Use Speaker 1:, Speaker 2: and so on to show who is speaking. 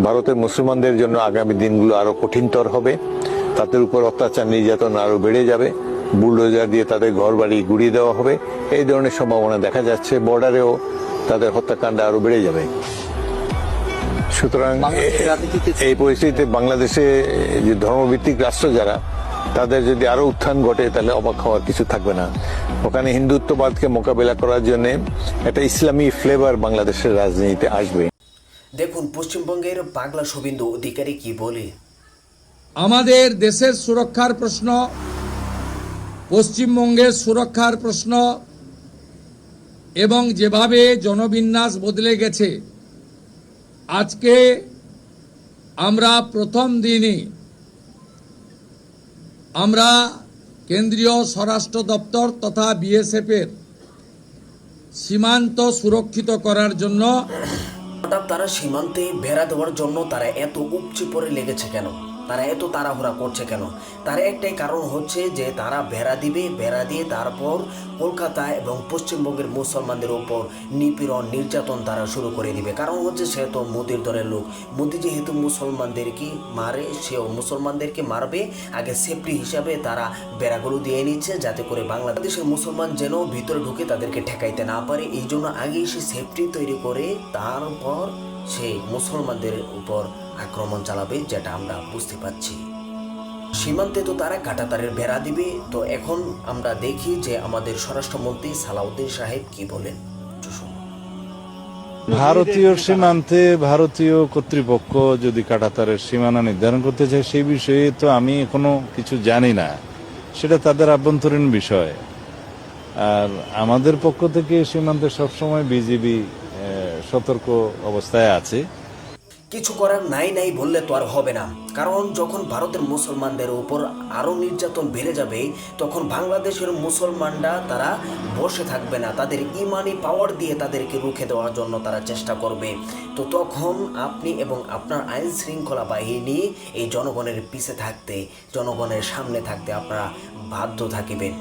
Speaker 1: ভারতের মুসলমানদের জন্য আগামী দিনগুলো আরো কঠিনতর হবে, তাদের উপর অত্যাচার নির্যাতন আরো বেড়ে যাবে, বুলডোজার দিয়ে তাদের ঘরবাড়ি গুড়িয়ে দেওয়া হবে, এই ধরনের সম্ভাবনা দেখা যাচ্ছে। বর্ডারেও তাদের হত্যাকাণ্ড আরো বেড়ে যাবে। সুতরাং এই পরিস্থিতিতে বাংলাদেশে যে ধর্মভিত্তিক রাষ্ট্র যারা, তাদের যদি আরো উত্থান ঘটে তাহলে অবাক হওয়ার কিছু থাকবে না। ওখানে হিন্দুত্ববাদকে মোকাবেলা করার জন্য একটা ইসলামী ফ্লেভার বাংলাদেশের রাজনীতিতে আসবে।
Speaker 2: দেখুন পশ্চিমবঙ্গের পাগলা শুভেন্দু অধিকারী কি বলে।
Speaker 3: আমাদের দেশের সুরক্ষার প্রশ্ন, পশ্চিমবঙ্গের সুরক্ষার প্রশ্ন এবং যেভাবে জনবিন্যাস বদলে গেছে, আজকে আমরা প্রথম দিনই আমরা কেন্দ্রীয় স্বরাষ্ট্র দপ্তর তথা বিএসএফের সীমান্ত সুরক্ষিত করার জন্য
Speaker 2: হঠাৎ তারা সীমান্তে বেড়া দেওয়ার জন্য তারা এত উপচে পড়ে লেগেছে কেন, তারা এত তাড়াহুড়া করছে কেন? তার একটাই কারণ হচ্ছে যে তারা বেড়া দিবে, বেড়া দিয়ে তারপর কলকাতা এবং পশ্চিমবঙ্গের মুসলমানদের উপর নিপীড়ন নির্যাতন তারা শুরু করে দিবে। কারণ হচ্ছে সে তো মোদির দলের লোক, মোদি যেহেতু মুসলমানদেরকে মারে, সেও মুসলমানদেরকে মারবে। আগে সেফটি হিসাবে তারা বেড়াগুলো দিয়ে নিচ্ছে যাতে করে বাংলাদেশের মুসলমান যেন ভিতরে ঢুকে তাদেরকে ঠেকাইতে না পারে। এই জন্য আগেই সে সেফটি তৈরি করে তারপর সে মুসলমানদের উপর আক্রমণ চালাবে, যেটা আমরা বুঝতে পারছি। সীমান্তে তো তারা কাঁটাতারের বেড়া দিবে। তো এখন আমরা দেখি যে আমাদের স্বরাষ্ট্রমন্ত্রী সালাউদ্দিন সাহেব কি বলেন।
Speaker 4: ভারতীয় সীমান্তে ভারতীয় কর্তৃপক্ষ যদি কাঁটাতারের সীমানা নির্ধারণ করতে চায়, সেই বিষয়ে তো আমি এখনো কিছু জানি না, সেটা তাদের আভ্যন্তরীণ বিষয়। আর আমাদের পক্ষ থেকে সীমান্তে সবসময় বিজিবি সতর্ক অবস্থায় আছে।
Speaker 2: কিছু করার নাই বললে তো আর হবে না, কারণ যখন ভারতের মুসলমানদের উপর আরও নির্যাতন বেড়ে যাবে, তখন বাংলাদেশের মুসলমানরা তারা বসে থাকবে না, তাদের ইমানি পাওয়ার দিয়ে তাদেরকে রুখে দেওয়ার জন্য তারা চেষ্টা করবে। তো তখন আপনি এবং আপনার আইন শৃঙ্খলা বাহিনী এই জনগণের পিছে থাকতে, জনগণের সামনে থাকতে আপনারা বাধ্য থাকিবেন।